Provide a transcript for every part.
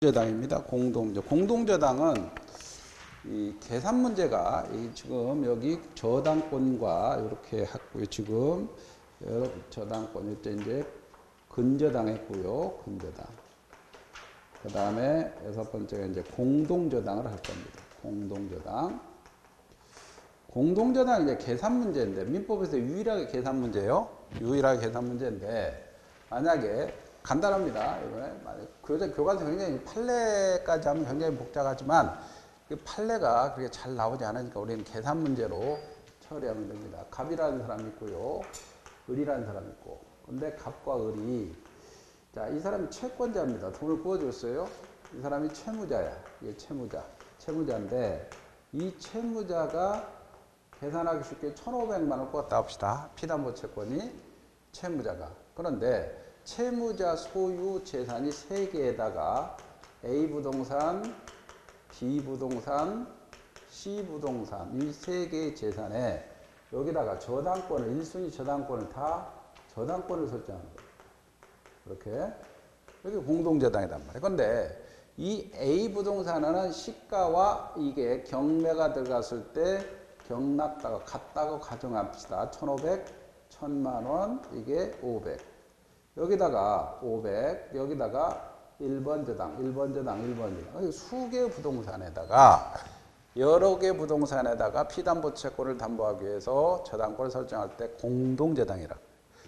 공동저당입니다. 공동저당은 이 계산 문제가 지금 여기 저당권과 이렇게 했고요. 지금 저당권 이제 근저당 했고요. 근저당. 그 다음에 여섯 번째가 이제 공동저당을 할 겁니다. 공동저당. 공동저당 이제 계산 문제인데 민법에서 유일하게 계산 문제예요. 유일하게 계산 문제인데 만약에 간단합니다. 이번에 교과서 굉장히 판례까지 하면 굉장히 복잡하지만 그 판례가 그렇게 잘 나오지 않으니까 우리는 계산 문제로 처리하면 됩니다. 갑이라는 사람이 있고요, 을이라는 사람이 있고. 근데 갑과 을이 자, 이 사람이 채권자입니다. 돈을 부어줬어요. 이 사람이 채무자야. 이게 채무자인데 이 채무자가 계산하기 쉽게 1,500만 원 꿨다 합시다. 피담보 채권이 채무자가. 그런데 채무자 소유 재산이 3개에다가 A 부동산, B 부동산, C 부동산 이 3개의 재산에 여기다가 저당권을 1순위 저당권을 다 저당권을 설정하는 거예요. 이렇게 여기 공동저당이란 말이에요. 그런데 이 A 부동산은 시가와 이게 경매가 들어갔을 때 경락가가 같다고 가정합시다. 1,500, 1,000만 원, 이게 500. 여기다가 500, 여기다가 1번 저당, 1번 저당, 1번 저당. 수개의 부동산에다가 여러 개 부동산에다가 피담보 채권을 담보하기 위해서 저당권을 설정할 때 공동저당이라.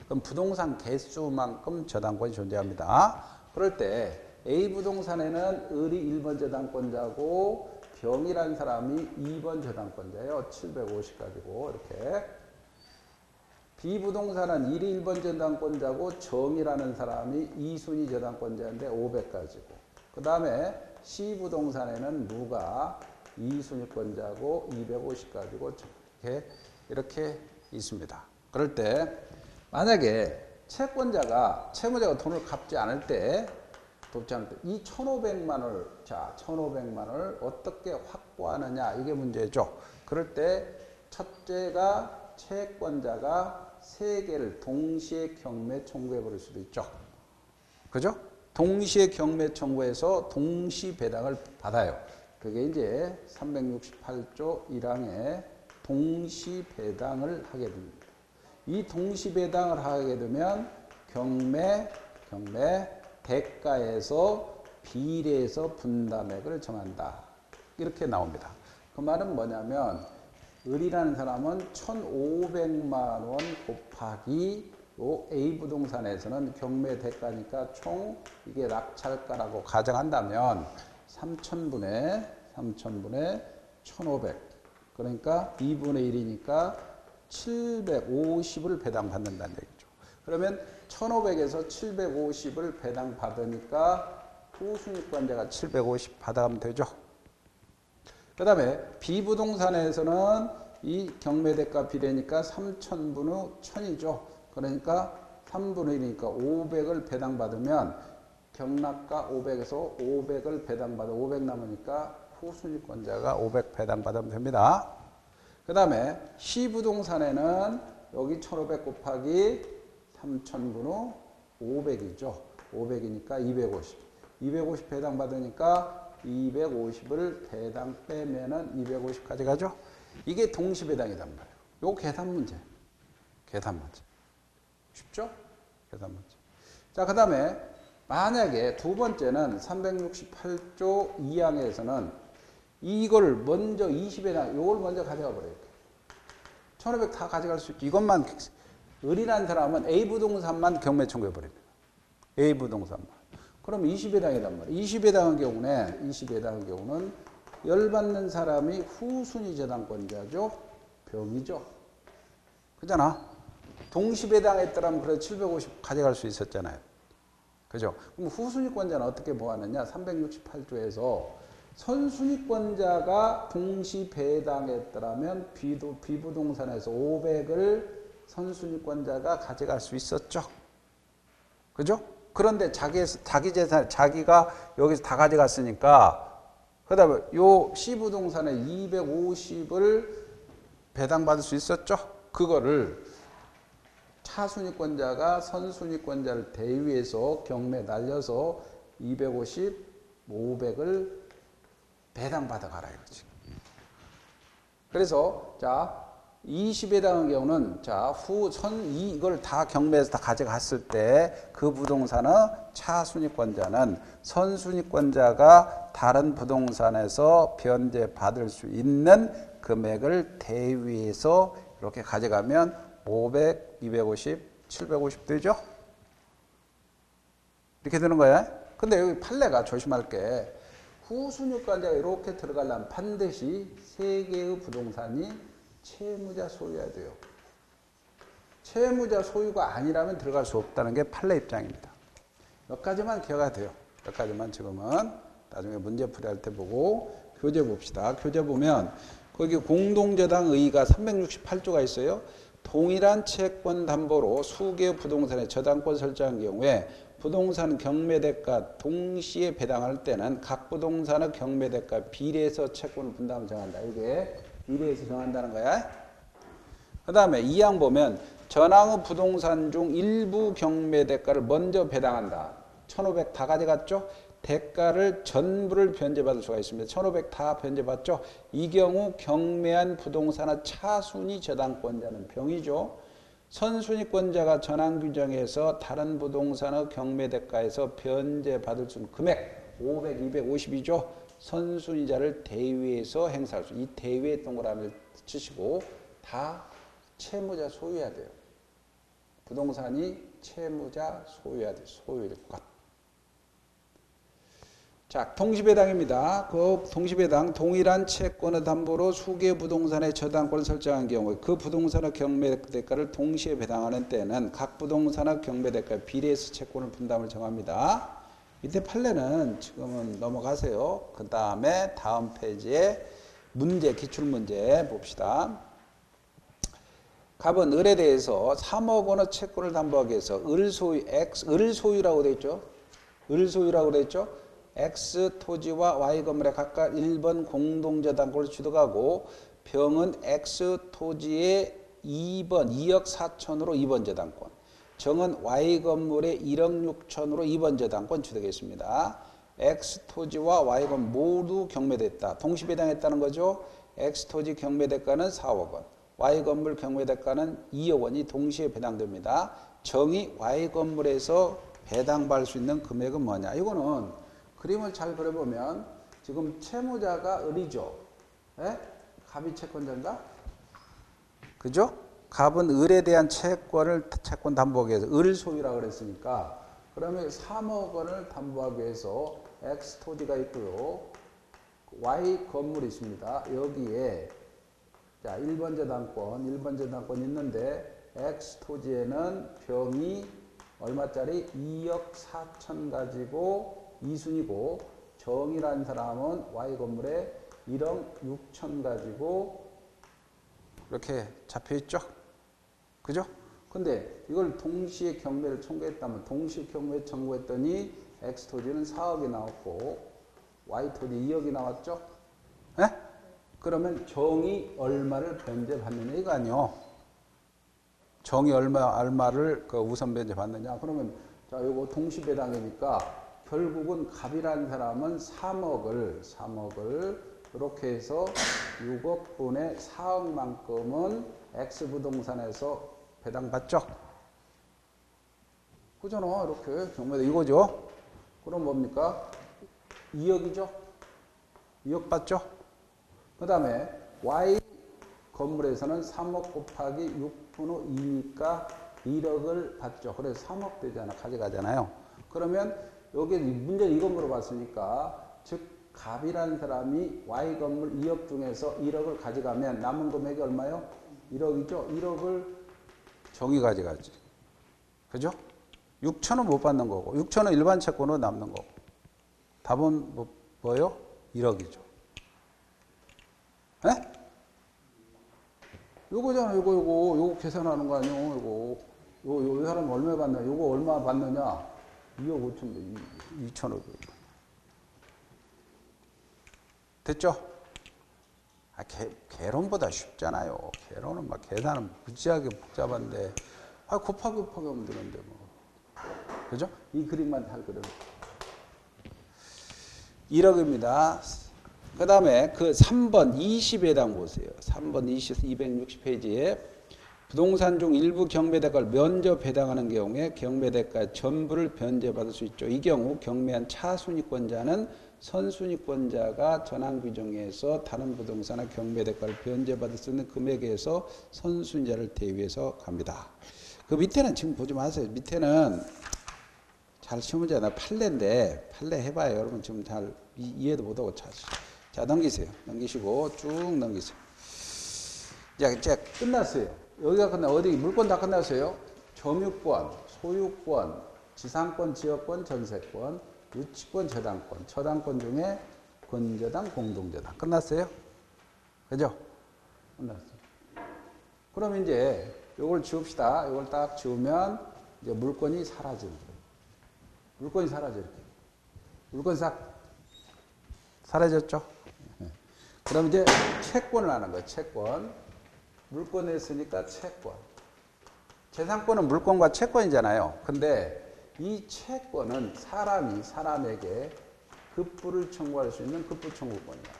그럼 부동산 개수만큼 저당권이 존재합니다. 그럴 때 A 부동산에는 을이 1번 저당권자고 병이라는 사람이 2번 저당권자예요. 750 가지고 이렇게. B 부동산은 1이 1번 저당권자고 정이라는 사람이 2순위 저당권자인데 500 가지고. 그 다음에 C 부동산에는 무가 2순위권자고 250 가지고 이렇게 있습니다. 그럴 때 만약에 채무자가 돈을 갚지 않을 때 이 1,500만 원을, 자, 1,500만 원을 어떻게 확보하느냐, 이게 문제죠. 그럴 때 첫째가 채권자가 3개를 동시에 경매 청구해 버릴 수도 있죠. 그죠? 동시에 경매 청구해서 동시 배당을 받아요. 그게 이제 368조 1항에 동시 배당을 하게 됩니다. 이 동시 배당을 하게 되면 경매 대가에서 비례해서 분담액을 정한다. 이렇게 나옵니다. 그 말은 뭐냐면 을이라는 사람은 1,500만 원 곱하기 요 A 부동산에서는 경매 대가니까 총 이게 낙찰가라고 가정한다면 3,000분의 1,500 그러니까 2분의 1이니까 750을 배당받는다는 얘기죠. 그러면 1,500에서 750을 배당받으니까 후순위권자가 750 받아가면 되죠. 그 다음에 B부동산에서는 이 경매대가 비례니까 3,000분의 1,000이죠. 그러니까 3분의 1이니까 500을 배당받으면 경락가 500에서 500을 배당받아 500 남으니까 후순위권자가 500 배당받으면 됩니다. 그 다음에 C부동산에는 여기 1,500 곱하기 3,000분의 500이죠. 500이니까 250. 250 배당받으니까 250을 배당 빼면은 250 가져가죠. 이게 동시배당이란 말이에요. 요 계산 문제. 쉽죠? 계산 문제. 자, 그 다음에 만약에 두 번째는 368조 2항에서는 이걸 먼저 20배당, 요걸 먼저 가져가 버려요. 1,500 다 가져갈 수 있죠. 이것만, 을이라는 사람은 A 부동산만 경매 청구해 버립니다. A 부동산만. 그럼 20배당이란 말이에요. 20배당의 경우는 열받는 사람이 후순위 저당권자죠. 병이죠. 그잖아. 동시배당했더라면 그래 750 가져갈 수 있었잖아요. 그죠? 그럼 후순위권자는 어떻게 뭐하느냐? 368조에서 선순위권자가 동시배당했더라면 B부동산에서 500을 선순위권자가 가져갈 수 있었죠. 그죠? 그런데 자기 재산, 자기가 여기서 다 가져갔으니까, 그 다음에 요 C부동산에 250을 배당받을 수 있었죠? 그거를 차순위권자가 선순위권자를 대위해서 경매 날려서 250 500을 배당받아 가라 이거지. 그래서 자 20배당의 경우는 자 이걸 다 경매에서 다 가져갔을 때 그 부동산의 차순위권자는 선순위권자가 다른 부동산에서 변제받을 수 있는 금액을 대위해서 이렇게 가져가면 500, 250, 750 되죠? 이렇게 되는 거야. 근데 여기 판례가 조심할 게 후순위권자가 이렇게 들어가려면 반드시 세 개의 부동산이 채무자 소유해야 돼요. 채무자 소유가 아니라면 들어갈 수 없다는 게 판례 입장입니다. 몇 가지만 기억해야 돼요. 몇 가지만 지금은 나중에 문제 풀이할 때 보고 교재 봅시다. 교재 보면 거기 공동저당 의의가 368조가 있어요. 동일한 채권 담보로 수개의 부동산의 저당권 설정한 경우에 부동산 경매대가 동시에 배당할 때는 각 부동산의 경매대가 비례해서 채권을 분담을 정한다. 이게 비례해서 정한다는 거야. 그 다음에 2항 보면 전항의 부동산 중 일부 경매대가를 먼저 배당한다. 1500 다 가져갔죠? 대가를 전부를 변제받을 수가 있습니다. 1500 다 변제받죠? 이 경우 경매한 부동산의 차순위 저당권자는 병이죠. 선순위권자가 전항 규정에서 다른 부동산의 경매대가에서 변제받을 수 있는 금액 500, 250이죠. 선순위자를 대위해서 행사할 수. 이 대위의 동그라미를 치시고 다 채무자 소유해야 돼요. 부동산이 채무자 소유해야 돼요. 소유일 것. 자, 동시배당입니다. 그 동시배당 동일한 채권의 담보로 수개 부동산의 저당권을 설정한 경우에 그 부동산의 경매대가를 동시에 배당하는 때는 각 부동산의 경매대가에 비례해서 채권을 분담을 정합니다. 밑에 판례는 지금은 넘어가세요. 그 다음에 다음 페이지에 문제, 기출문제 봅시다. 갑은 을에 대해서 3억 원의 채권을 담보하기 위해서 을 소유라고 되어 있죠. 을 소유라고 되어 있죠. X 토지와 Y 건물에 각각 1번 공동저당권을 취득하고 병은 X 토지에 2억 4천으로 2번 저당권, 정은 Y 건물에 1억 6천으로 2번 저당권 취득했습니다. X 토지와 Y 건물 모두 경매됐다. 동시배당했다는 거죠. X 토지 경매대가는 4억 원, Y 건물 경매대가는 2억 원이 동시에 배당됩니다. 정이 Y 건물에서 배당받을 수 있는 금액은 뭐냐? 이거는 그림을 잘 그려보면 지금 채무자가 을이죠. 예? 갑이 채권자인가? 그죠? 갑은 을에 대한 채권 담보하기 위해서 을 소유라고 그랬으니까 그러면 3억 원을 담보하기 위해서 X 토지가 있고요. Y 건물이 있습니다. 여기에 자, 1번 저당권 있는데 X 토지에는 병이 얼마짜리 2억 4천 가지고 2순위고 정이라는 사람은 Y 건물에 1억 6천 가지고 이렇게 잡혀 있죠. 그죠? 근데 이걸 동시에 경매를 청구했다면 동시에 경매 청구했더니 X 토지는 4억이 나왔고 Y 토지 2억이 나왔죠. 에? 그러면 정이 얼마를 변제받느냐 이거 아니요. 정이 얼마를 그 우선 변제받느냐. 그러면 자, 요거 동시배당이니까 결국은 갑이라는 사람은 3억을 이렇게 해서 6억 분의 4억만큼은 X부동산에서 배당받죠. 그잖아. 이렇게 경매도 이거죠. 그럼 뭡니까? 2억이죠. 2억 받죠. 그 다음에 Y 건물에서는 3억 곱하기 6분의 2니까 1억을 받죠. 그래서 3억 되잖아. 가져가잖아요. 그러면 여기 문제는 이거 물어봤으니까 즉 갑이라는 사람이 Y 건물 2억 중에서 1억을 가져가면 남은 금액이 얼마요? 1억이죠. 1억을 정이 가져가지. 그죠? 6천은 못 받는 거고 6천은 일반 채권으로 남는 거고 답은 뭐요? 1억이죠. 에? 요거잖아. 요거 계산하는 거 아니에요. 요 사람 얼마 받나? 요거 얼마 받느냐? 2억 5천, 2천억. 됐죠? 아, 개론보다 쉽잖아요. 개론은 막 계산은 무지하게 복잡한데, 아, 곱하기 하면 되는데, 뭐. 그죠? 이 그림만 잘 그려. 1억입니다. 그 다음에 그 3번 20에 해당 보세요. 3번 20, 260페이지에 부동산 중 일부 경매대가를 면접 해당하는 경우에 경매대가 전부를 변제받을 수 있죠. 이 경우 경매한 차순위권자는 선순위권자가 전환규정에서 다른 부동산의 경매대가를 변제받을 수 있는 금액에서 선순위자를 대위해서 갑니다. 그 밑에는 지금 보지 마세요. 밑에는 잘 시험 문제나 판례인데 판례 해봐요. 여러분 지금 잘 이해도 못하고 자 넘기세요. 넘기시고 쭉 넘기세요. 이제 끝났어요. 여기가 끝나 어디 물권 다 끝났어요. 점유권, 소유권, 지상권, 지역권, 전세권, 유치권, 저당권, 저당권 중에 권저당, 공동저당 끝났어요. 그죠? 끝났어요. 그럼 이제 이걸 지웁시다. 이걸 딱 지우면 이제 물권이 사라지는 거예요. 물권이 사라져 이렇게. 물권 싹 사라졌죠? 그럼 이제 채권을 하는 거예요. 채권. 물권에 있으니까 채권. 재산권은 물권과 채권이잖아요. 근데 이 채권은 사람이 사람에게 급부를 청구할 수 있는 급부청구권이야.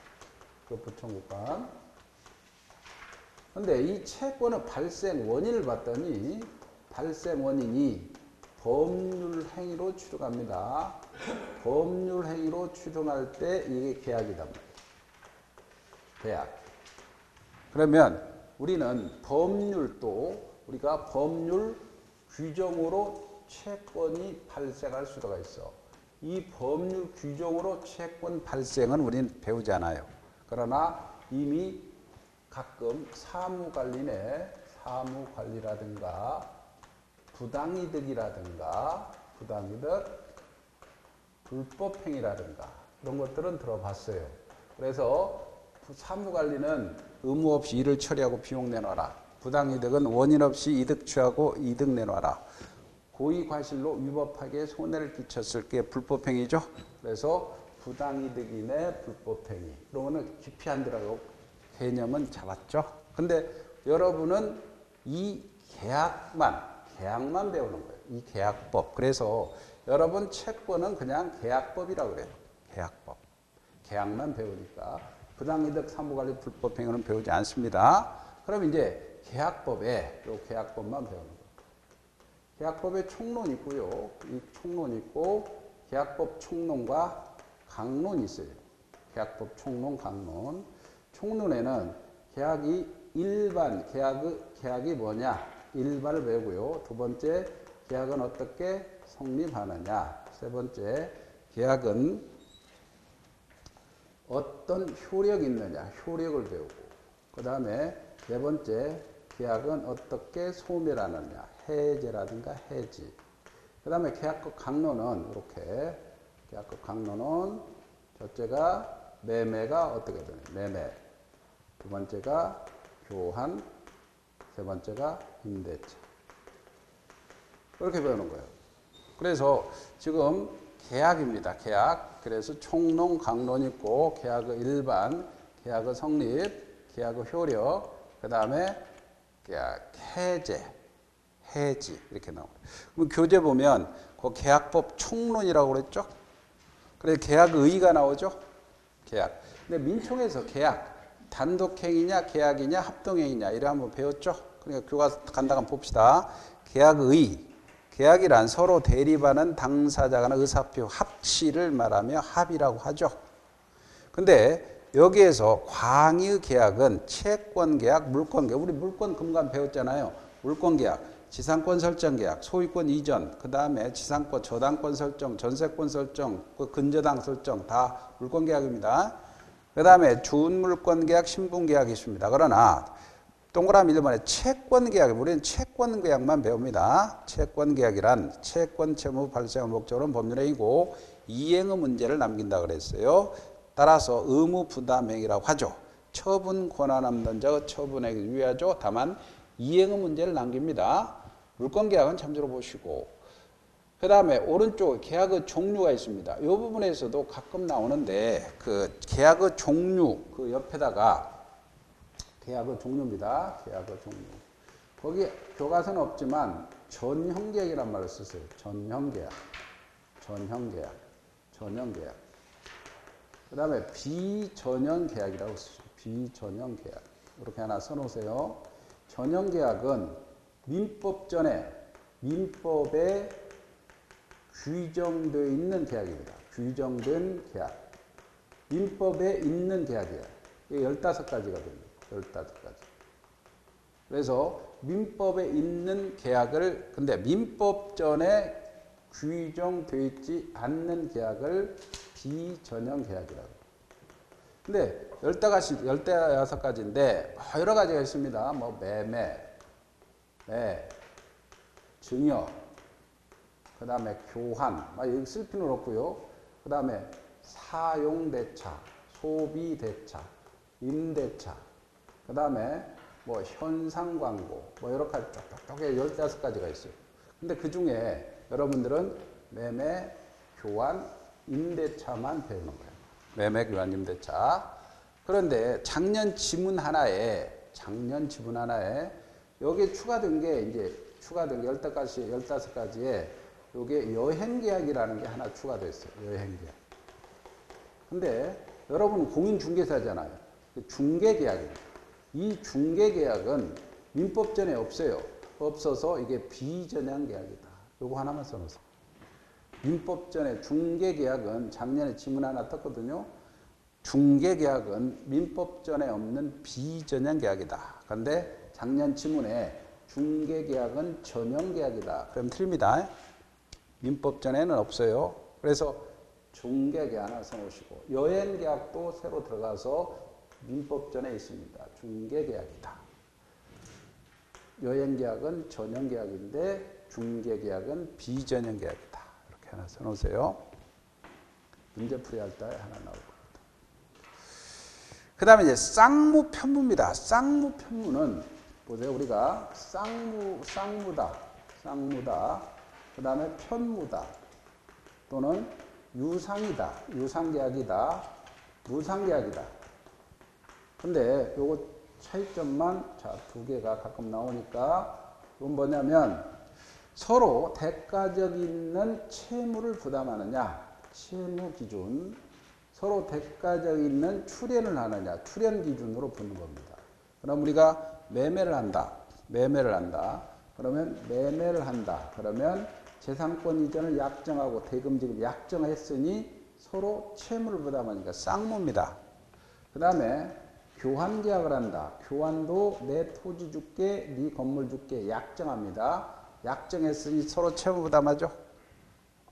급부청구권. 근데 이 채권의 발생 원인을 봤더니 발생 원인이 법률 행위로 추정합니다. 법률 행위로 추정할 때 이게 계약이단 말이에요. 계약. 그러면 우리는 우리가 법률 규정으로 채권이 발생할 수가 있어. 이 법률 규정으로 채권 발생은 우리는 배우지 않아요. 그러나 이미 가끔 사무관리라든가 부당이득, 불법행위라든가 이런 것들은 들어봤어요. 그래서 사무관리는 의무 없이 일을 처리하고 비용 내놔라. 부당이득은 원인 없이 이득 취하고 이득 내놔라. 고의과실로 위법하게 손해를 끼쳤을 게 불법행위죠. 그래서 부당이득이네 불법행위. 이런 거는 깊이 안 들어가고 개념은 잡았죠. 근데 여러분은 이 계약만 배우는 거예요. 이 계약법. 그래서 여러분 채권은 그냥 계약법이라고 그래요. 계약법. 계약만 배우니까 부당이득, 사무관리, 불법행위는 배우지 않습니다. 그럼 이제 계약법에 요 계약법만 배우는 거예요. 계약법에 총론이 있고요. 이 총론이 있고 계약법 총론과 강론이 있어요. 계약법 총론, 강론. 총론에는 계약이 뭐냐? 일반을 배우고요. 두 번째, 계약은 어떻게 성립하느냐? 세 번째, 계약은 어떤 효력이 있느냐? 효력을 배우고. 그 다음에 네 번째, 계약은 어떻게 소멸하느냐? 해제라든가 해지. 그 다음에 계약법 강론은 이렇게. 계약법 강론은 첫째가 매매가 어떻게 되냐? 매매. 두 번째가 교환. 세 번째가 임대차. 이렇게 배우는 거예요. 그래서 지금 계약입니다. 계약. 그래서 총론, 강론 있고 계약의 일반, 계약의 성립, 계약의 효력, 그 다음에 계약 해지 이렇게 나옵니다. 그럼 교재 보면 그 계약법 총론이라고 그랬죠? 그래서 계약의의가 나오죠? 계약. 근데 민총에서 계약 단독행위냐 계약이냐 합동행위냐 이래 한번 배웠죠? 그러니까 교과서 간단히 봅시다. 계약의 계약이란 서로 대립하는 당사자 간의 의사표 합치를 말하며 합의라고 하죠. 근데 여기에서 광의 계약은 채권 계약, 물권 계약. 우리 물권 금간 배웠잖아요. 물권 계약, 지상권 설정 계약, 소유권 이전, 그 다음에 지상권 저당권 설정, 전세권 설정, 그 근저당 설정 다 물권 계약입니다. 그 다음에 준물권 계약, 신분 계약이 있습니다. 그러나 동그라미 1번에 채권 계약, 우리는 채권 계약만 배웁니다. 채권 계약이란 채권 채무 발생을 목적으로 법률행위고 이행의 문제를 남긴다 그랬어요. 따라서 의무 부담행위라고 하죠. 처분 권한 없는 자의 처분에 유의하죠. 다만 이행의 문제를 남깁니다. 물권 계약은 참조로 보시고 그 다음에 오른쪽 계약의 종류가 있습니다. 이 부분에서도 가끔 나오는데 그 계약의 종류 그 옆에다가 계약의 종류입니다. 계약의 종류. 거기 교과서는 없지만 전형계약이란 말을 쓰세요. 전형계약. 전형계약. 전형계약. 그 다음에 비전형 계약이라고 쓰죠. 비전형계약. 이렇게 하나 써놓으세요. 전형계약은 민법에 규정되어 있는 계약입니다. 규정된 계약. 민법에 있는 계약이에요. 이게 15가지가 됩니다. 15가지. 그래서 민법에 있는 계약을, 근데 민법전에 규정되어 있지 않는 계약을 비전형계약이라고. 근데 16가지인데 여러 가지가 있습니다. 뭐 매매, 증여, 그 다음에 교환, 여기 쓸 필요는 없고요. 그 다음에 사용대차, 소비대차, 임대차, 그 다음에 뭐 현상광고, 뭐 여러 가지 똑똑하게 15가지가 있어요. 근데 그 중에 여러분들은 매매, 교환, 임대차만 배우는 거예요. 매매, 교환, 임대차. 그런데 작년 지문 하나에 여기에 추가된 게 15가지에 요게 여행계약이라는 게 하나 추가되어 있어요. 여행계약. 근데 여러분 공인중개사잖아요. 중개계약입니다. 이 중개계약은 민법전에 없어요. 없어서 이게 비전형계약이다. 요거 하나만 써놓으세요. 민법전에 중개계약은 작년에 지문 하나 떴거든요. 중개계약은 민법전에 없는 비전형계약이다. 그런데 작년 지문에 중개계약은 전형계약이다. 그럼 틀립니다. 민법전에는 없어요. 그래서 중개계약 하나 써놓으시고 여행계약도 새로 들어가서 민법전에 있습니다. 중개계약이다. 여행계약은 전형계약인데 중개계약은 비전형계약이다. 이렇게 하나 써놓으세요. 문제풀이 할 때 하나 나올 겁니다. 그 다음에 이제 쌍무편무입니다. 쌍무편무는 보세요. 우리가 쌍무다. 그 다음에 편무다. 또는 유상이다. 유상계약이다. 무상계약이다. 근데 요거 차이점만 두 개가 가끔 나오니까 이건 뭐냐면 서로 대가적 있는 채무를 부담하느냐. 채무 기준. 서로 대가적 있는 출연을 하느냐. 출연 기준으로 보는 겁니다. 그럼 우리가 매매를 한다. 그러면 재산권 이전을 약정하고 대금 지급 약정했으니 서로 채무를 부담하니까 쌍무입니다. 그 다음에 교환계약을 한다. 교환도 내 토지 줄게, 네 건물 줄게 약정합니다. 약정했으니 서로 채무 부담하죠.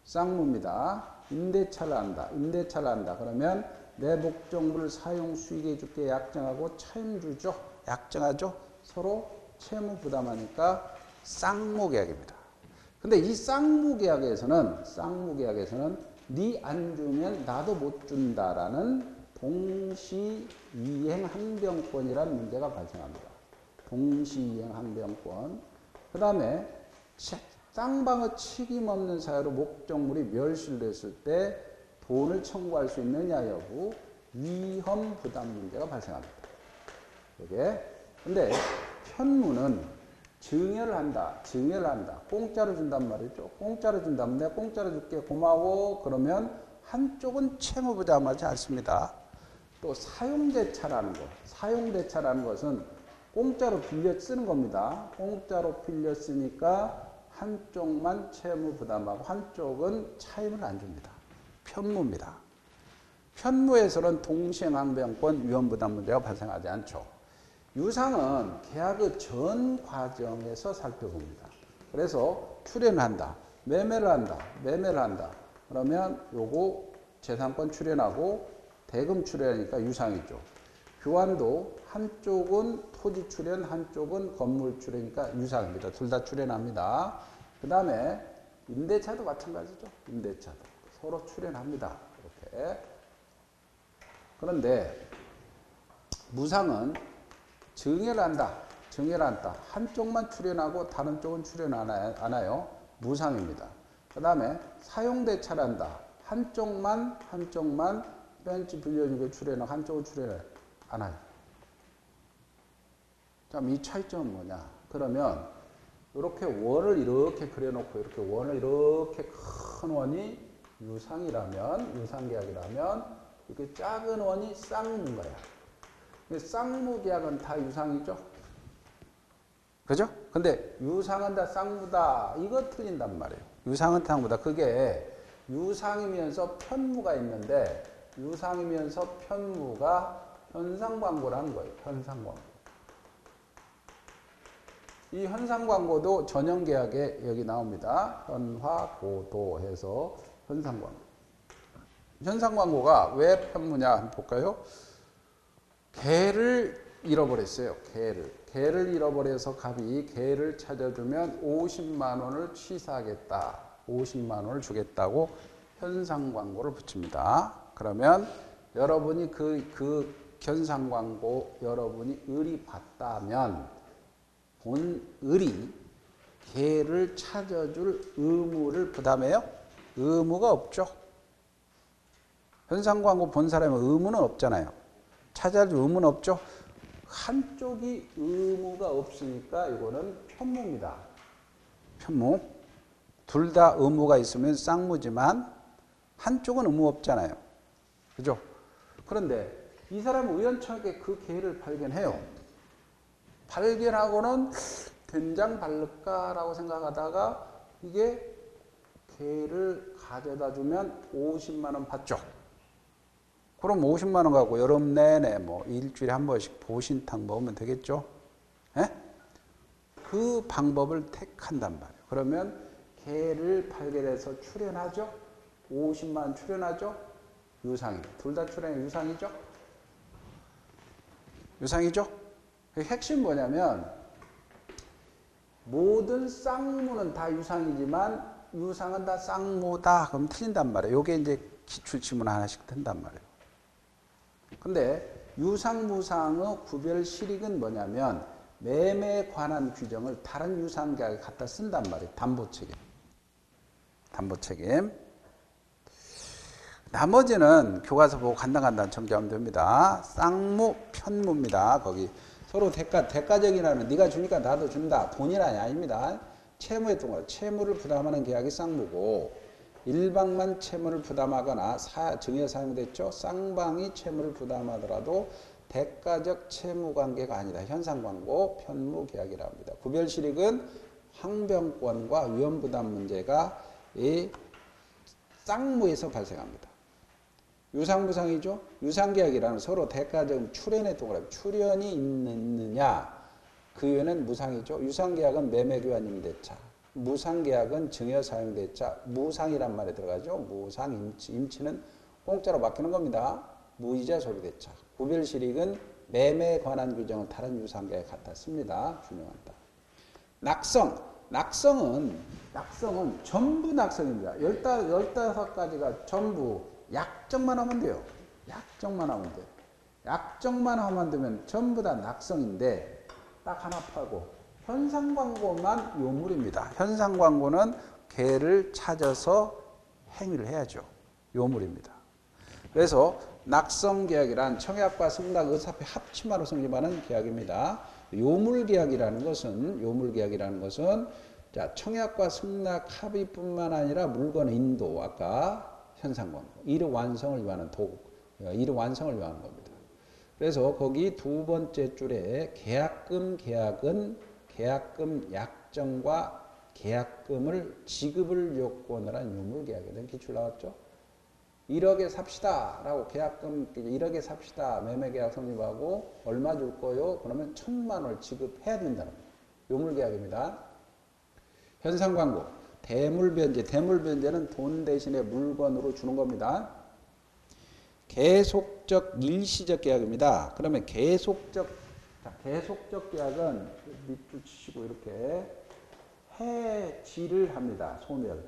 쌍무입니다. 임대차를 한다. 그러면 내 목적물을 사용 수익해 줄게 약정하고 차임주죠. 약정하죠. 서로 채무 부담하니까 쌍무계약입니다. 근데 이 쌍무계약에서는 네 안 주면 나도 못 준다라는 동시이행 항변권이라는 문제가 발생합니다. 동시이행 항변권. 그 다음에 쌍방의 책임 없는 사유로 목적물이 멸실됐을 때 돈을 청구할 수 있느냐 여부 위험 부담 문제가 발생합니다. 이게. 근데 편무는 증여를 한다. 공짜로 준단 말이죠. 공짜로 준다면 내가 공짜로 줄게 고마워. 그러면 한쪽은 채무 부담하지 않습니다. 또 사용대차라는 것은 공짜로 빌려 쓰는 겁니다. 공짜로 빌려 쓰니까 한쪽만 채무 부담하고 한쪽은 차임을 안 줍니다. 편무입니다. 편무에서는 동시행항변권 위험부담 문제가 발생하지 않죠. 유상은 계약의 전 과정에서 살펴봅니다. 그래서 출연을 한다. 매매를 한다. 그러면 요거 재산권 출연하고 대금 출연하니까 유상이죠. 교환도 한쪽은 토지 출연, 한쪽은 건물 출연이니까 유상입니다. 둘 다 출연합니다. 그 다음에 임대차도 마찬가지죠. 임대차도 서로 출연합니다. 이렇게. 그런데 무상은 증여를 한다. 한쪽만 출연하고 다른 쪽은 출연 안 해요. 무상입니다. 그 다음에 사용대차를 한다. 한쪽만 벤치 빌려주고 출연하고 한쪽은 출연을 안 해요. 그럼 이 차이점은 뭐냐? 그러면 이렇게 원을 이렇게 그려놓고 이렇게 원을 이렇게 큰 원이 유상계약이라면 이렇게 작은 원이 쌍무인 거야. 쌍무 계약은 다 유상이죠. 그죠? 근데 유상은 다 쌍무다. 이거 틀린단 말이에요. 유상은 쌍무다. 그게 유상이면서 편무가 있는데 유상이면서 편무가 현상광고라는 거예요. 현상광고. 이 현상광고도 전형계약에 여기 나옵니다. 현화고도 해서 현상광고. 현상광고가 왜 편무냐 한번 볼까요? 개를 잃어버렸어요. 개를 잃어버려서 갑이 개를 찾아주면 50만 원을 취사하겠다. 50만 원을 주겠다고 현상광고를 붙입니다. 그러면 여러분이 그 현상광고 여러분이 의리받다면 본 을이 개를 찾아줄 의무를 부담해요? 의무가 없죠. 현상광고 본 사람은 의무는 없잖아요. 찾아줄 의무는 없죠. 한쪽이 의무가 없으니까 이거는 편무입니다. 편무. 둘 다 의무가 있으면 쌍무지만 한쪽은 의무 없잖아요. 그죠? 그런데 이 사람은 우연찮게 그 개를 발견해요. 발견하고는 된장 바를까라고 생각하다가 이게 개를 가져다 주면 50만 원 받죠. 그럼 50만 원 갖고 여름 내내 뭐 일주일에 한 번씩 보신탕 먹으면 되겠죠? 에? 그 방법을 택한단 말이에요. 그러면 개를 발견해서 출연하죠? 50만 원 출연하죠? 유상이. 둘 다 출연해 유상이죠? 유상이죠? 그 핵심 뭐냐면 모든 쌍무는 다 유상이지만 유상은 다 쌍무다. 그럼 틀린단 말이에요. 이게 이제 기출지문 하나씩 든단 말이에요. 근데 유상무상의 구별 실익은 뭐냐면 매매에 관한 규정을 다른 유상계약에 갖다 쓴단 말이에요. 담보책임. 담보책임. 나머지는 교과서 보고 간단간단 정리하면 됩니다. 쌍무, 편무입니다. 거기 서로 대가적이라는 네가 주니까 나도 준다. 돈이라니 아닙니다. 채무에 동안 채무를 부담하는 계약이 쌍무고 일방만 채무를 부담하거나 증여 사용됐죠. 쌍방이 채무를 부담하더라도 대가적 채무 관계가 아니다. 현상광고 편무 계약이라 합니다. 구별 실익은 항변권과 위험부담 문제가 이 쌍무에서 발생합니다. 유상무상이죠. 유상계약이라는 서로 대가적 출연의 동그라미. 출연이 있느냐. 그 외에는 무상이죠. 유상계약은 매매교환임대차. 무상계약은 증여사용대차. 무상이란 말에 들어가죠. 무상, 임치. 임치는 공짜로 맡기는 겁니다. 무이자 소비대차. 구별실익은 매매에 관한 규정은 다른 유상계약에 갖다 씁니다. 준용한다. 낙성은 전부 낙성입니다. 15가지가 전부 약정만 하면 돼요. 약정만 하면 되면 전부 다 낙성인데 딱 하나 팔고 현상광고만 요물입니다. 현상광고는 개를 찾아서 행위를 해야죠. 요물입니다. 그래서 낙성계약이란 청약과 승낙, 의사표 합치마로 성립하는 계약입니다. 요물계약이라는 것은 자, 청약과 승낙 합의뿐만 아니라 물건의 인도, 아까 현상광고, 이르 완성을 위한 이르 완성을 위한 겁니다. 그래서 거기 두 번째 줄에 계약금 계약은 계약금 약정과 계약금을 지급을 요건을 한 요물계약에 대한 기출 나왔죠. 1억에 삽시다 라고 계약금 1억에 삽시다 매매계약 성립하고 얼마 줄 거요? 그러면 1,000만 원을 지급해야 된다는 거예요. 요물계약입니다. 현상광고 대물변제는 돈 대신에 물건으로 주는 겁니다. 계속적 일시적 계약입니다. 그러면 계속적 계약은 밑줄 치시고 이렇게 해지를 합니다. 소멸.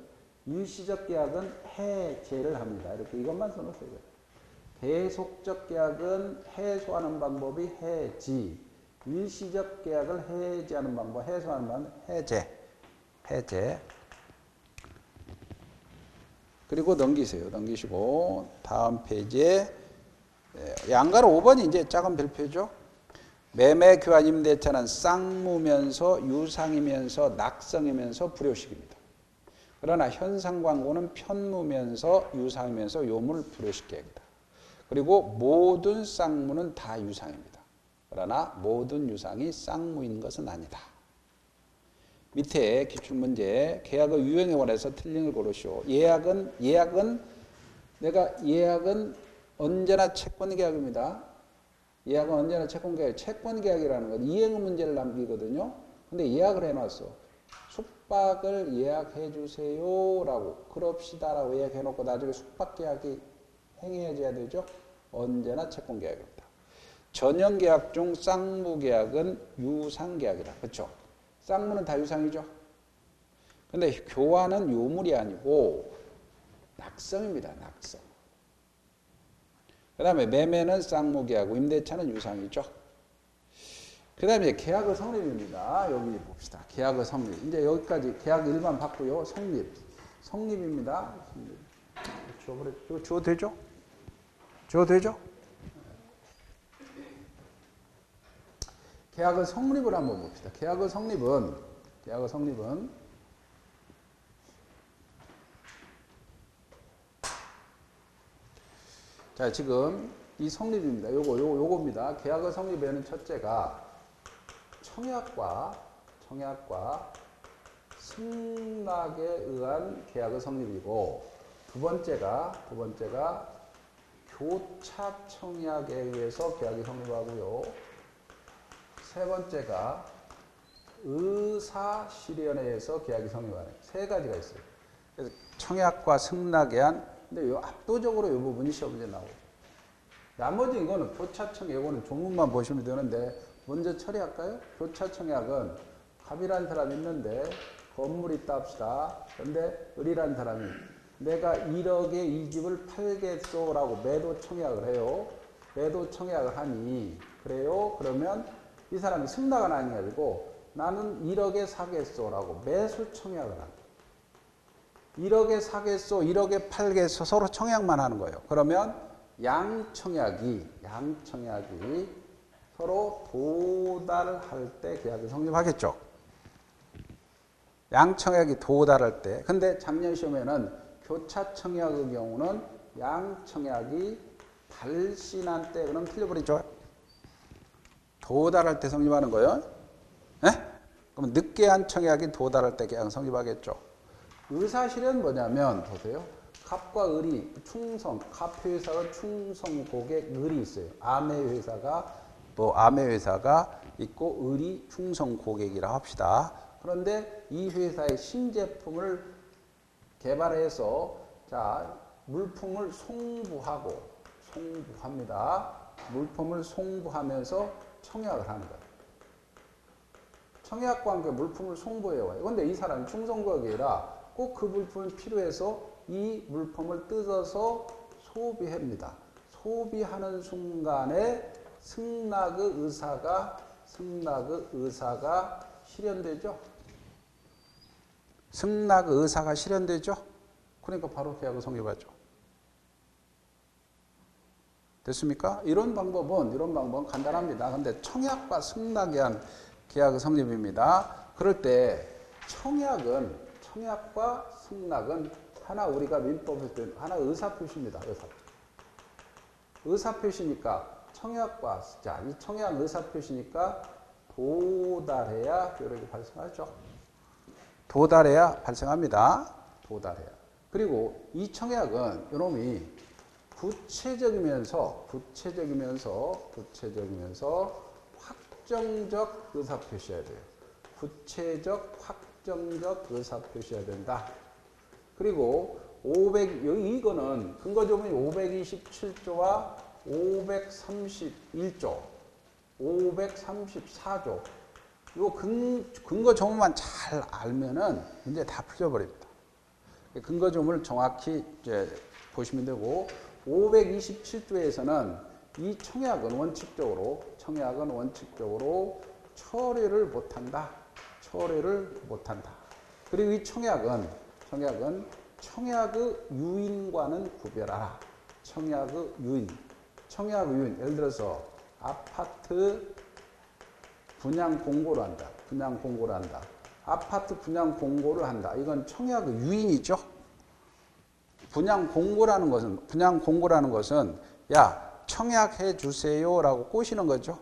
일시적 계약은 해제를 합니다. 이렇게 이것만 써놓으세요. 계속적 계약은 해소하는 방법이 해지. 일시적 계약을 해지하는 방법, 해소하는 방법은 해제. 그리고 넘기시고 다음 페이지에 양가로 5번이 이제 작은 별표죠. 매매 교환 임대차는 쌍무면서 유상이면서 낙성이면서 불효식입니다. 그러나 현상광고는 편무면서 유상이면서 요물을 불효식 계약이다. 그리고 모든 쌍무는 다 유상입니다. 그러나 모든 유상이 쌍무인 것은 아니다. 밑에 기출문제 계약의 유형에 관해서 틀린 걸 고르시오. 예약은 언제나 채권계약입니다. 예약은 언제나 채권계약. 채권계약이라는 건 이행 문제를 남기거든요. 근데 예약을 해놨어. 숙박을 예약해 주세요라고 그럽시다라고 예약해놓고 나중에 숙박계약이 행해져야 되죠. 언제나 채권계약입니다. 전형계약 중 쌍무계약은 유상계약이다. 그렇죠? 쌍무는 다 유상이죠. 근데 교환은 요물이 아니고 낙성입니다. 낙성. 그 다음에 매매는 쌍무계약이고 임대차는 유상이죠. 그 다음에 계약의 성립입니다. 여기 봅시다. 계약의 성립. 이제 여기까지 계약 1만 봤고요. 성립입니다. 주어 되죠? 주어 되죠? 계약의 성립을 한번 봅시다. 계약의 성립은 자, 지금 이 성립입니다. 요겁니다. 계약의 성립에는 첫째가 청약과 승낙에 의한 계약의 성립이고 두 번째가 교차 청약에 의해서 계약이 성립하고요. 세 번째가 의사 실현에 의해서 계약이 성립하는 세 가지가 있어요. 그래서 청약과 승낙에 의한 근데 압도적으로 이 부분이 시험 문제 나오죠. 나머지 이거는 교차 청약 이거는 조문만 보시면 되는데 먼저 처리할까요? 교차 청약은 갑이라는 사람이 있는데 건물이 있다 합시다. 그런데 을이라는 사람이 내가 1억에 이 집을 팔겠소라고 매도 청약을 해요. 매도 청약을 하니 그래요? 그러면 이 사람이 승낙은 아니고 나는 1억에 사겠소라고 매수 청약을 합니다. 1억에 사겠소, 1억에 팔겠소 서로 청약만 하는 거예요. 그러면 양청약이 서로 도달할 때 계약이 성립하겠죠. 양청약이 도달할 때. 근데 작년 시험에는 교차 청약의 경우는 양청약이 발신한 때 그럼 틀려버리죠. 도달할 때 성립하는 거예요. 네? 그럼 늦게 한 청약이 도달할 때 계약 성립하겠죠. 의사실은 뭐냐면 보세요. 갑과 을이 충성, 갑 회사가 충성 고객 을이 있어요. 아매 회사가 있고 을이 충성 고객이라 합시다. 그런데 이 회사의 신제품을 개발해서 자 물품을 송부합니다. 물품을 송부하면서 청약을 하는 거예요. 청약과 함께 물품을 송부해요. 그런데 이 사람이 충성고객이라 꼭 그 물품이 필요해서 이 물품을 뜯어서 소비합니다. 소비하는 순간에 승낙의 의사가 실현되죠. 승낙의 의사가 실현되죠. 그러니까 바로 계약을 성립하죠. 됐습니까? 이런 방법은 간단합니다. 근데 청약과 승낙에 의한 계약의 성립입니다. 그럴 때 청약과 승낙은 하나 우리가 민법에서 때 하나 의사표시입니다. 의사표시니까 이 청약 의사표시니까 도달해야 이렇게 발생하죠. 도달해야 발생합니다. 그리고 이 청약은 이놈이 구체적이면서 확정적 의사표시해야 돼요. 확정적 의사표시해야 된다. 그리고 이거는 근거조문이 527조와 531조, 534조. 요 근거조문만 잘 알면은 문제 다 풀려버립니다. 근거조문을 정확히 이제 보시면 되고 527조에서는 이 청약은 원칙적으로 처리를 못한다. 그리고 이 청약은 청약의 유인과는 구별하라. 청약의 유인. 예를 들어서 아파트 분양 공고를 한다. 아파트 분양 공고를 한다. 이건 청약의 유인이죠. 분양 공고라는 것은 야, 청약해 주세요라고 꼬시는 거죠.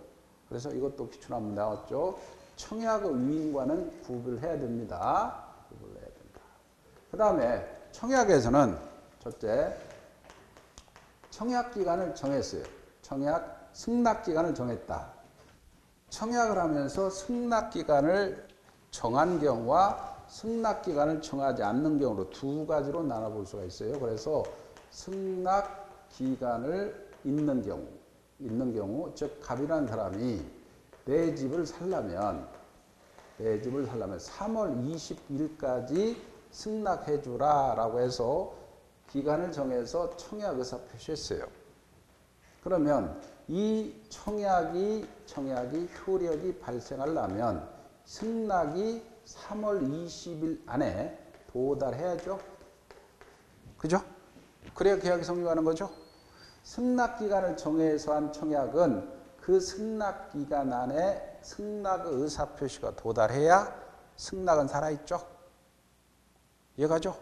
그래서 이것도 기출한문 나왔죠. 청약의 위임과는 구분을 해야 됩니다. 구분을 해야 된다. 그 다음에 청약에서는 첫째, 청약 기간을 정했어요. 청약 승낙 기간을 정했다. 청약을 하면서 승낙 기간을 정한 경우와 승낙 기간을 정하지 않는 경우로 두 가지로 나눠볼 수가 있어요. 그래서 승낙 기간을 있는 경우, 즉 갑이라는 사람이 내 집을 살려면 3월 20일까지 승낙해 주라라고 해서 기간을 정해서 청약 의사 표시했어요. 그러면 이 청약이 효력이 발생하려면 승낙이 3월 20일 안에 도달해야죠. 그죠? 그래야 계약이 성립하는 거죠. 승낙 기간을 정해서 한 청약은 그 승낙 기간 안에 승낙의 의사 표시가 도달해야 승낙은 살아있죠. 이해가죠?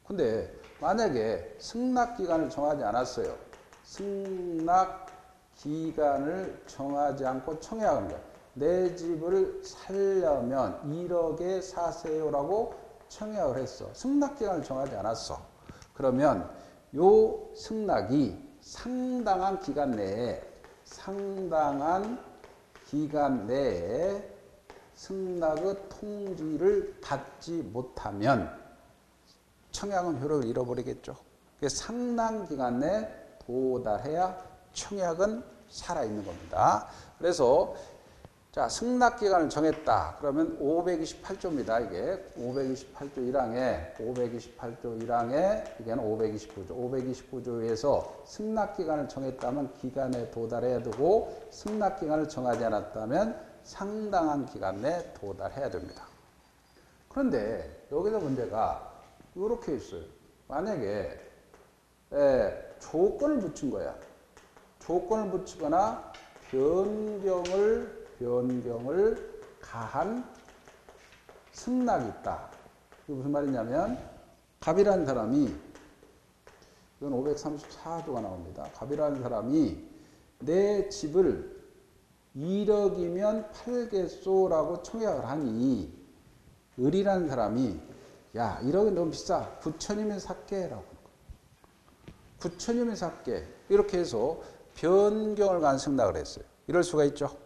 근데 만약에 승낙 기간을 정하지 않았어요. 승낙 기간을 정하지 않고 청약한 거야. 내 집을 살려면 1억에 사세요라고 청약을 했어. 승낙 기간을 정하지 않았어. 그러면 요 승낙이 상당한 기간 내에 승낙의 통지를 받지 못하면 청약은 효력을 잃어버리겠죠. 상당 기간 내에 도달해야 청약은 살아있는 겁니다. 그래서 자, 승낙 기간을 정했다. 그러면 528조입니다. 이게 528조 1항에 이게는 529조에서 승낙 기간을 정했다면 기간에 도달해야 되고 승낙 기간을 정하지 않았다면 상당한 기간 내에 도달해야 됩니다. 그런데 여기서 문제가 이렇게 있어요. 만약에 조건을 붙인 거야. 조건을 붙이거나 변경을 가한 승낙이 있다. 이게 무슨 말이냐면 갑이라는 사람이 이건 534조가 나옵니다. 갑이라는 사람이 내 집을 1억이면 팔겠소라고 청약을 하니 을이라는 사람이 야 1억이 너무 비싸 9천이면 살게 라고 9천이면 살게 이렇게 해서 변경을 간 승낙을 했어요. 이럴 수가 있죠.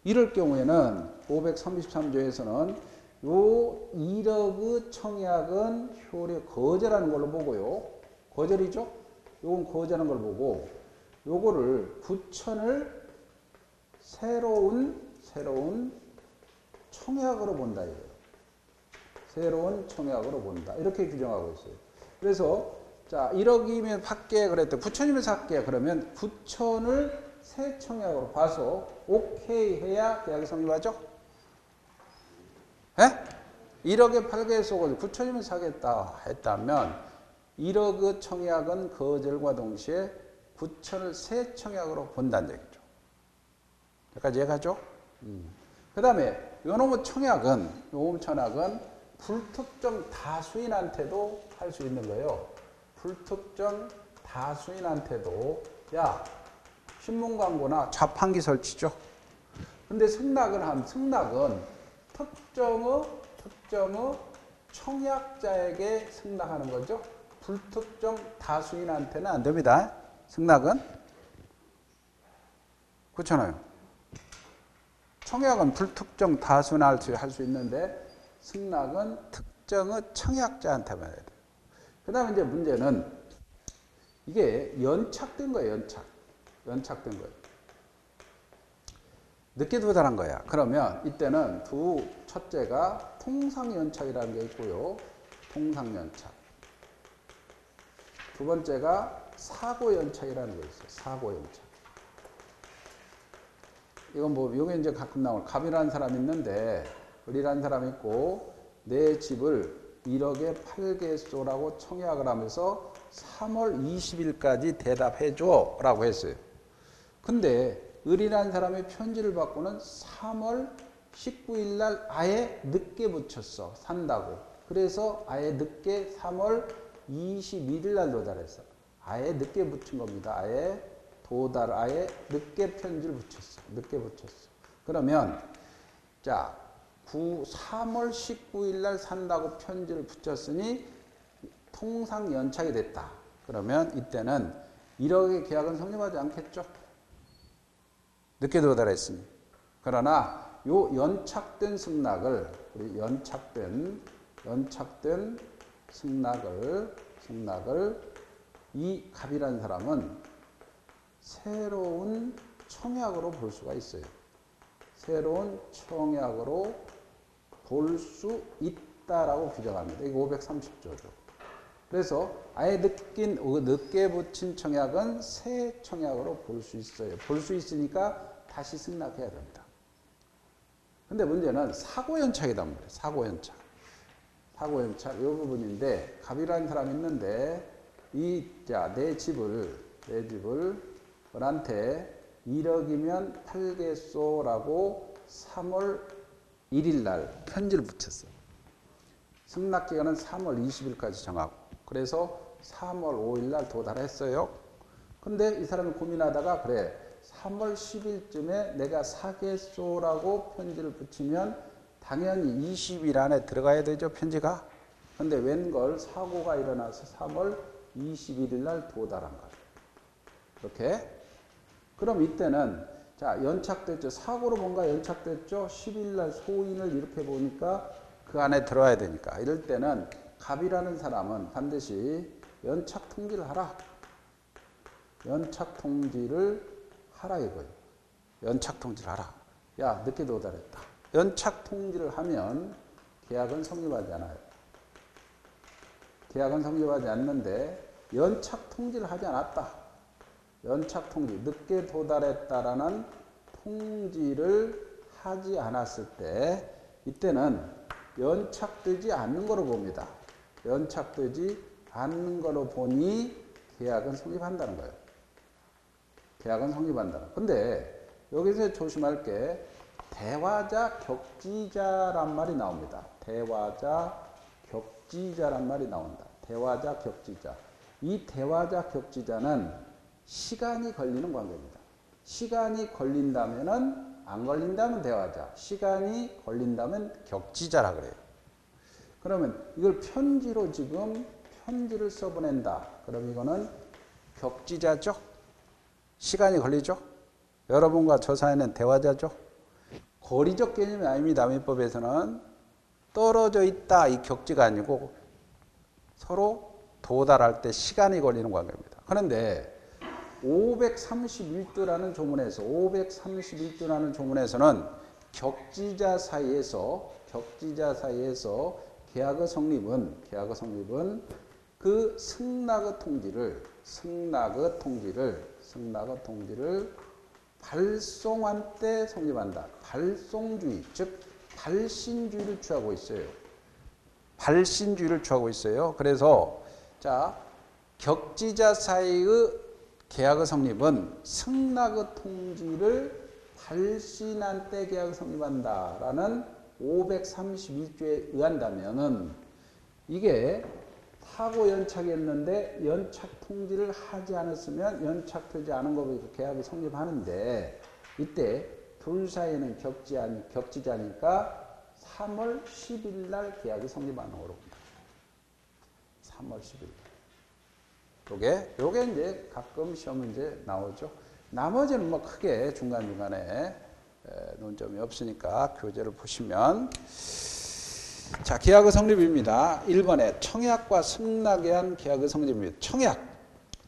이럴 경우에는 533조에서는 요 1억의 청약은 효력 거절하는 걸로 보고요. 거절이죠? 요건 거절하는 걸 보고 요거를 9천을 새로운 청약으로 본다 이거예요. 새로운 청약으로 본다. 이렇게 규정하고 있어요. 그래서 자 1억이면 팔게 그랬대. 9천이면 살게. 그러면 9천을 새 청약으로 봐서 오케이 해야 계약이 성립하죠? 예? 1억에 팔겠소 9천이면 사겠다 했다면 1억의 청약은 거절과 동시에 9천을 새 청약으로 본다는 얘기죠. 여기까지 이해가죠? 그 다음에 요놈의 청약은 불특정 다수인한테도 할 수 있는 거예요. 불특정 다수인한테도 야 신문 광고나 자판기 설치죠. 근데 승낙은 특정의 청약자에게 승낙하는 거죠. 불특정 다수인한테는 안 됩니다. 승낙은 그렇잖아요. 청약은 불특정 다수인한테 할 수 있는데 승낙은 특정의 청약자한테만 해야 돼요. 그 다음에 이제 문제는 이게 연착된 거예요. 연착된 거예요. 늦게 도달한 거야. 그러면 이때는 첫째가 통상연착이라는 게 있고요. 통상연착. 두 번째가 사고연착이라는 게 있어요. 사고연착. 이건 요게 이제 가끔 나올 갑이라는 사람이 있는데 을이라는 사람이 있고 내 집을 1억에 팔겠소라고 청약을 하면서 3월 20일까지 대답해줘 라고 했어요. 근데 을이라는 사람의 편지를 받고는 3월 19일 날 아예 늦게 붙였어. 산다고. 그래서 아예 늦게 3월 21일 날 도달했어. 아예 늦게 붙인 겁니다. 아예 아예 늦게 편지를 붙였어. 늦게 붙였어. 그러면 자 3월 19일 날 산다고 편지를 붙였으니 통상 연착이 됐다. 그러면 이때는 1억의 계약은 성립하지 않겠죠. 늦게 도달했으니. 그러나 요 연착된 승낙을 우리 연착된 승낙을 이 갑이라는 사람은 새로운 청약으로 볼 수가 있어요. 새로운 청약으로 볼 수 있다라고 규정합니다. 이거 530조죠. 그래서 아예 늦게 붙인 청약은 새 청약으로 볼 수 있어요. 볼 수 있으니까 다시 승낙해야 됩니다. 근데 문제는 사고연착이단 말이에요. 사고연착. 이 부분인데 갑이라는 사람이 있는데 내 집을 그한테 1억이면 팔겠소라고 3월 1일 날 편지를 붙였어요. 승낙 기간은 3월 20일까지 정하고 그래서 3월 5일 날 도달했어요. 근데 이 사람이 고민하다가 그래 3월 10일쯤에 내가 사겠소라고 편지를 붙이면 당연히 20일 안에 들어가야 되죠, 편지가. 근데 웬걸 사고가 일어나서 3월 21일 날 도달한 거예요. 이렇게. 그럼 이때는 자 연착됐죠. 사고로 뭔가 연착됐죠. 10일 날 소인을 이렇게 보니까 그 안에 들어와야 되니까. 이럴 때는 갑이라는 사람은 반드시 연착 통지를 하라. 연착 통지를 하라 이거예요. 연착 통지를 하라. 야, 늦게 도달했다. 연착 통지를 하면 계약은 성립하지 않아요. 계약은 성립하지 않는데 연착 통지를 하지 않았다. 연착 통지, 늦게 도달했다라는 통지를 하지 않았을 때 이때는 연착되지 않는 거로 봅니다. 연착되지 않는 거로 보니 계약은 성립한다는 거예요. 계약은 성립한다. 근데 여기서 조심할 게 대화자 격지자란 말이 나옵니다. 대화자 격지자란 말이 나온다. 대화자 격지자. 이 대화자 격지자는 시간이 걸리는 관계입니다. 시간이 걸린다면은 안 걸린다면 대화자, 시간이 걸린다면 격지자라 그래요. 그러면 이걸 편지로 지금 편지를 써보낸다. 그럼 이거는 격지자죠? 시간이 걸리죠? 여러분과 저 사이는 대화자죠? 거리적 개념이 아닙니다. 민법에서는 떨어져 있다 이 격지가 아니고 서로 도달할 때 시간이 걸리는 관계입니다. 그런데 531조라는 조문에서는 격지자 사이에서 계약의 성립은 그 승낙의 통지를 발송한 때 성립한다. 발송주의, 즉 발신주의를 취하고 있어요. 그래서 자 격지자 사이의 계약의 성립은 승낙의 통지를 발신한 때 계약이 성립한다라는 531조에 의한다면은 이게 사고 연착했는데 연착 통지를 하지 않았으면 연착되지 않은 거로 계약이 성립하는데 이때 둘 사이에는 격지자니까 3월 10일 날 계약이 성립하는 거로 봅니다. 3월 10일. 요게 이제 가끔 시험 문제 나오죠. 나머지는 뭐 크게 중간중간에 논점이 없으니까 교재를 보시면 자, 계약의 성립입니다. 1번에 청약과 승낙에 의한 계약의 성립입니다.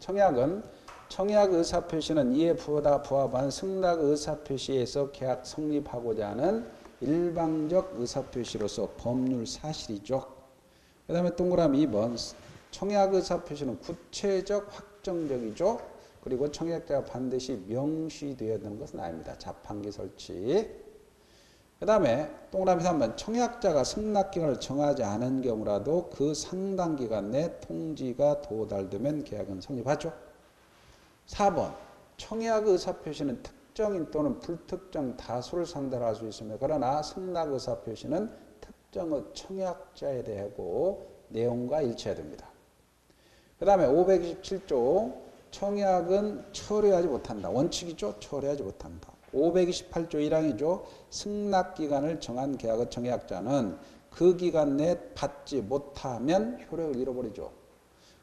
청약은 청약 의사표시는 이에 부합한 승낙 의사표시에서 계약 성립하고자 하는 일방적 의사표시로서 법률 사실이죠. 그 다음에 동그라미 2번 청약 의사표시는 구체적 확정적이죠. 그리고 청약자가 반드시 명시되어야 되는 것은 아닙니다. 자판기 설치. 그 다음에 동그라미 3번 청약자가 승낙기간을 정하지 않은 경우라도 그 상당 기간 내 통지가 도달되면 계약은 성립하죠. 4번 청약 의사표시는 특정인 또는 불특정 다수를 상대로 할 수 있으며 그러나 승낙 의사표시는 특정의 청약자에 대하고 내용과 일치해야 됩니다. 그 다음에 527조 청약은 처리하지 못한다. 원칙이죠. 처리하지 못한다. 528조 1항이죠. 승낙기간을 정한 계약의 청약자는 그 기간 내에 받지 못하면 효력을 잃어버리죠.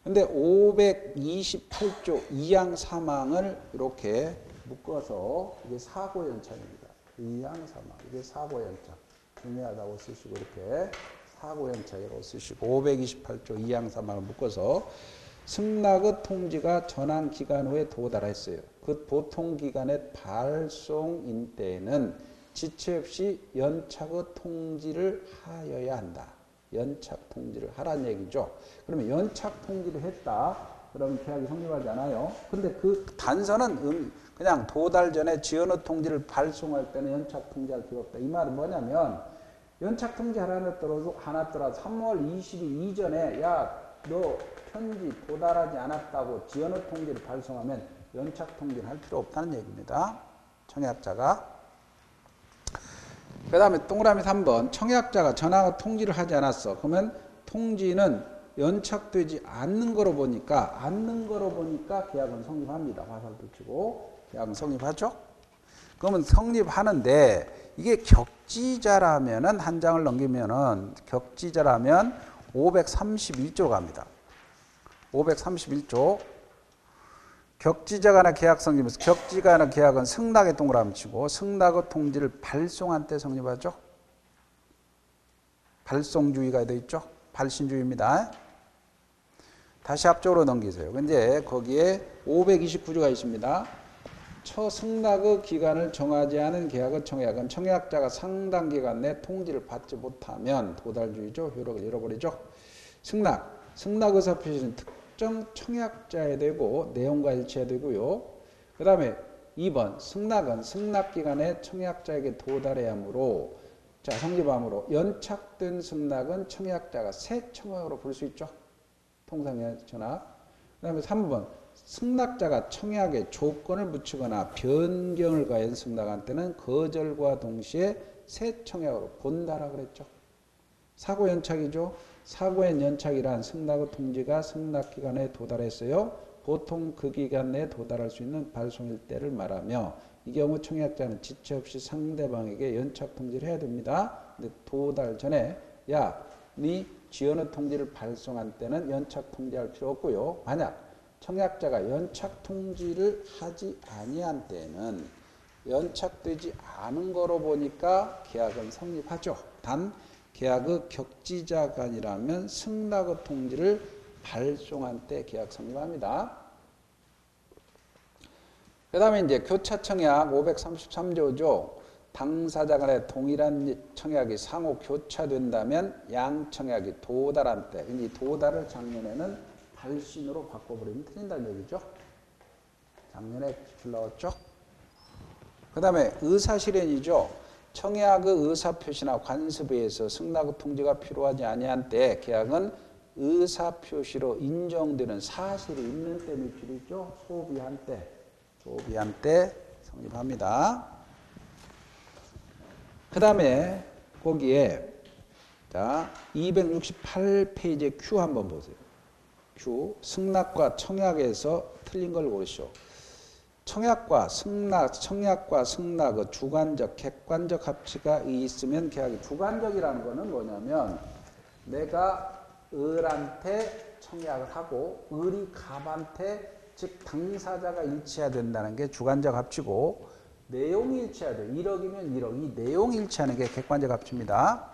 근데 528조 2항 3항을 이렇게 묶어서 이게 사고연착입니다. 2항 3항. 이게 사고연착. 중요하다고 쓰시고 이렇게 사고연착이라고 쓰시고 528조 2항 3항을 묶어서 승낙의 통지가 전환 기간 후에 도달했어요. 그 보통 기간의 발송인 때에는 지체 없이 연착의 통지를 하여야 한다. 연착 통지를 하라는 얘기죠. 그러면 연착 통지를 했다. 그러면 계약이 성립하지 않아요. 근데 그 단서는 그냥 도달 전에 지연의 통지를 발송할 때는 연착 통지할 필요 없다. 이 말은 뭐냐면 연착 통지 하나 떨어도 3월 20일 이전에 야 너 편지 도달하지 않았다고 지연의 통지를 발송하면 연착 통지를 할 필요 없다는 얘기입니다. 청약자가. 그 다음에 동그라미 3번 청약자가 전화가 통지를 하지 않았어. 그러면 통지는 연착되지 않는 거로 보니까 계약은 성립합니다. 화살 붙이고 계약은 성립하죠. 그러면 성립하는데 이게 격지자라면은 한 장을 넘기면은 격지자라면 531조 갑니다. 531조 격지자 간의 계약 성립에서 격지자 간의 계약은 승낙의 동그라미 치고 승낙의 통지를 발송한 때 성립하죠. 발송주의가 되어 있죠. 발신주의입니다. 다시 앞쪽으로 넘기세요. 근데 거기에 529조가 있습니다. 처승낙의 기간을 정하지 않은 계약의 청약은 청약자가 상당 기간 내 통지를 받지 못하면 도달주의죠. 효력을 잃어버리죠. 승낙 의사 표시는 특정 청약자에 되고 내용과 일치해야 되고요. 그 다음에 2번 승낙은 승낙 기간에 청약자에게 도달해야 하므로 자 성립함으로 연착된 승낙은 청약자가 새 청약으로 볼 수 있죠. 통상전압. 그 다음에 3번 승낙자가 청약에 조건을 붙이거나 변경을 가한 승낙한 때는 거절과 동시에 새 청약으로 본다라 그랬죠. 사고연착이죠. 사고연착이란 승낙의 통지가 승낙기간에 도달했어요. 보통 그 기간 내에 도달할 수 있는 발송일 때를 말하며 이 경우 청약자는 지체 없이 상대방에게 연착 통지를 해야 됩니다. 근데 도달 전에 야, 네 지연의 통지를 발송한 때는 연착 통지할 필요 없고요. 만약 청약자가 연착 통지를 하지 아니한 때는 연착되지 않은 거로 보니까 계약은 성립하죠. 단 계약의 격지자 간이라면 승낙의 통지를 발송한 때 계약 성립합니다. 그 다음에 이제 교차청약 533조죠. 당사자 간의 동일한 청약이 상호 교차된다면 양청약이 도달한 때. 이 도달을 작년에는 발신으로 바꿔버리면 틀린다는 얘기죠. 작년에 기출 나왔죠. 그 다음에 의사실현이죠. 청약의 의사표시나 관습에 의해서 승낙의 통지가 필요하지 아니한 때 계약은 의사표시로 인정되는 사실이 있는 때 밀출이죠. 소비한 때 성립합니다. 그 다음에 거기에 자 268페이지의 Q 한번 보세요. Q 승낙과 청약에서 틀린 걸 고르시오. 청약과 승낙의 주관적, 객관적 합치가 있으면 계약이 주관적이라는 거는 뭐냐면 내가 을한테 청약을 하고 을이 갑한테 즉 당사자가 일치해야 된다는 게 주관적 합치고 내용이 일치해야 돼요. 1억이면 1억. 이 내용이 일치하는 게 객관적 합치입니다.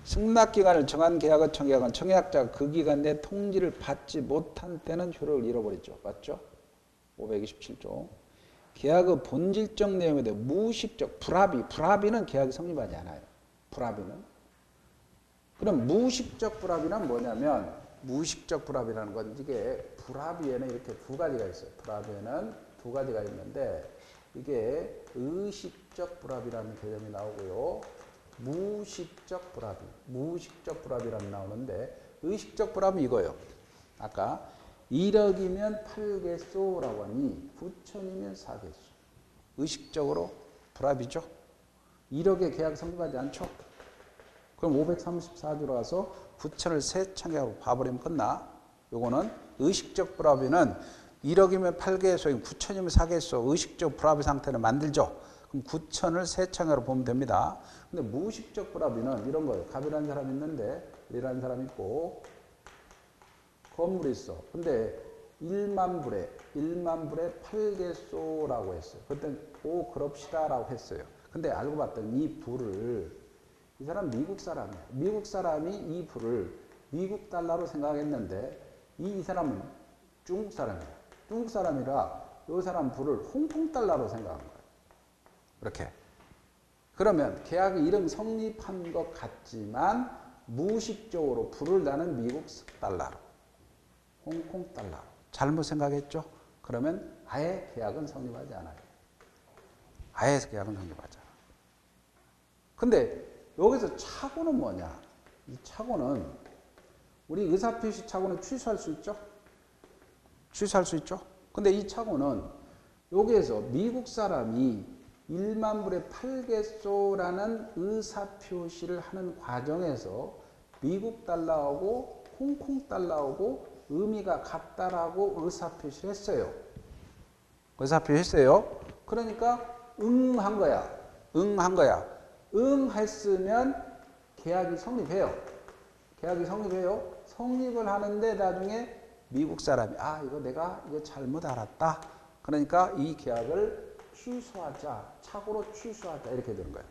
승낙기간을 정한 계약의 청약은 청약자가 그 기간 내 통지를 받지 못한 때는 효력을 잃어버리죠. 맞죠? 527조. 계약의 본질적 내용에 대해 무의식적 불합의는 계약이 성립하지 않아요. 불합의는. 그럼 무의식적 불합의는 뭐냐면 무의식적 불합의라는 건 이게 불합의에는 이렇게 두 가지가 있어요. 불합의에는 두 가지가 있는데 이게 의식적 불합의라는 개념이 나오고요. 무의식적 불합의라는 나오는데 의식적 불합의 이거예요. 아까 1억이면 8개소라고 하니 9천이면 4개소. 의식적으로 불합의죠. 1억에 계약 성립하지 않죠. 그럼 534조로 가서 9천을 새 청약으로 봐버리면 끝나. 요거는 의식적 불합의는 1억이면 8개소, 9천이면 4개소 의식적 불합의 상태를 만들죠. 그럼 9천을 세청야로 보면 됩니다. 근데 무의식적 불합의는 이런 거예요. 갑이라는 사람이 있는데, 이라는 사람이 있고, 건물이 있어. 근데 1만 불에 8개소라고 했어요. 그때 오 그럽시다라고 했어요. 근데 알고 봤더니 이 불을, 이 사람 미국 사람이야. 미국 사람이 이 불을 미국 달러로 생각했는데 이 사람은 중국 사람이야. 중국 사람이라 이 사람 불을 홍콩 달러로 생각한 거예요. 이렇게. 그러면 계약이 이름 성립한 것 같지만 무의식적으로 불을 나는 미국 달러로, 홍콩 달러로 잘못 생각했죠? 그러면 아예 계약은 성립하지 않아요. 아예 계약은 성립하지 않아요. 근데 여기서 착오는 뭐냐? 이 착오는 우리 의사표시 착오는 취소할 수 있죠? 취소할 수 있죠? 근데 이 착오는 여기에서 미국 사람이 1만 불에 8개소라는 의사표시를 하는 과정에서 미국 달러하고 홍콩 달러하고 의미가 같다라고 의사표시를 했어요. 의사표시 했어요. 그러니까 응한 거야. 응한 거야. 응했으면 계약이 성립해요. 계약이 성립해요. 성립을 하는데 나중에 미국 사람이 이거 내가 이거 잘못 알았다. 그러니까 이 계약을 취소하자. 착오로 취소하자. 이렇게 되는 거예요.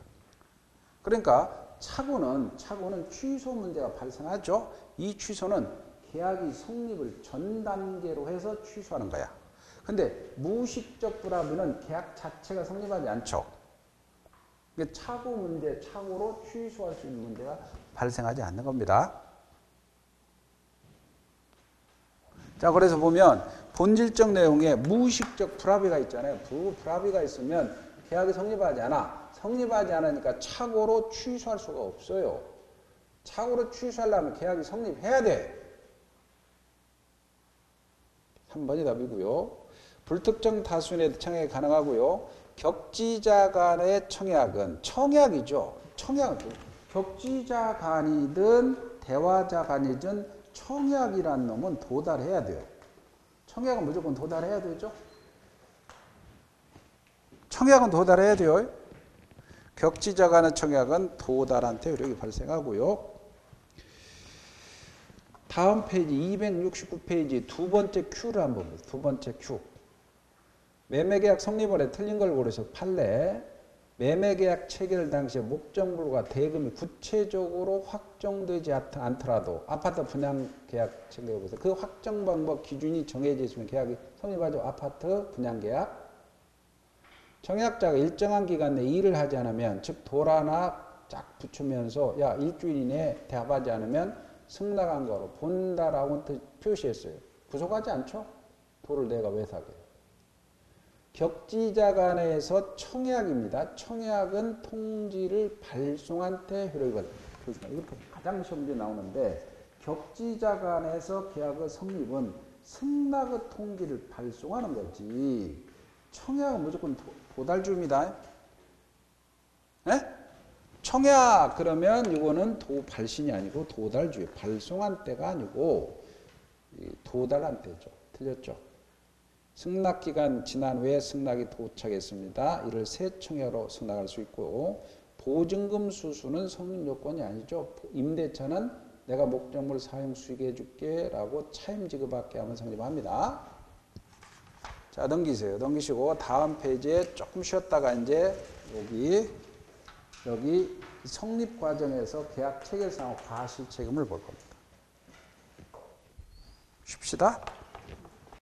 그러니까 착오는 취소 문제가 발생하죠. 이 취소는 계약이 성립을 전 단계로 해서 취소하는 거야. 근데 무의식적 불합의는 계약 자체가 성립하지 않죠. 착오 문제, 착오로 취소할 수 있는 문제가 발생하지 않는 겁니다. 자, 그래서 보면 본질적 내용에 무의식적 불합의가 있잖아요. 불합의가 있으면 계약이 성립하지 않아. 성립하지 않으니까 착오로 취소할 수가 없어요. 착오로 취소하려면 계약이 성립해야 돼. 3번이 답이고요. 불특정 다수인의 청약이 가능하고요. 격지자 간의 청약은 청약이죠. 청약은 격지자 간이든 대화자 간이든 청약이라는 놈은 도달해야 돼요. 청약은 무조건 도달해야 되죠. 청약은 도달해야 돼요. 격지자 간의 청약은 도달한테 효력이 발생하고요. 다음 페이지 269페이지 두 번째 Q를 한번 보세요. 두 번째 Q. 매매계약 성립원에 틀린 걸 고르셔서 판례. 매매계약 체결 당시에 목적물과 대금이 구체적으로 확정되지 않더라도 아파트 분양계약 체결해보세요. 그 확정 방법 기준이 정해져 있으면 계약이 성립하죠. 아파트 분양계약. 청약자가 일정한 기간 내에 일을 하지 않으면 즉 도라나 쫙 붙이면서 야 일주일 이내에 대합하지 않으면 승낙한 거로 본다라고 표시했어요. 구속하지 않죠? 도를 내가 왜 사게? 격지자 간에서 청약입니다. 청약은 통지를 발송한 때 효력이 발생합니다. 이렇게 가장 시험지에 나오는데 격지자 간에서 계약의 성립은 승낙의 통지를 발송하는 거지. 청약은 무조건 도달주입니다. 네? 청약 그러면 이거는 발신이 아니고 도달주의 발송한 때가 아니고 도달한 때죠. 틀렸죠. 승낙기간 지난 후에 승낙이 도착했습니다. 이를 새 청약으로 승낙할 수 있고 보증금 수수는 성립 요건이 아니죠. 임대차는 내가 목적물 사용 수익해 줄게 라고 차임 지급받게 하면 성립합니다. 자 넘기세요. 넘기시고 다음 페이지에 조금 쉬었다가 이제 여기 성립 과정에서 계약 체결상의 과실 책임을 볼 겁니다. 쉽시다.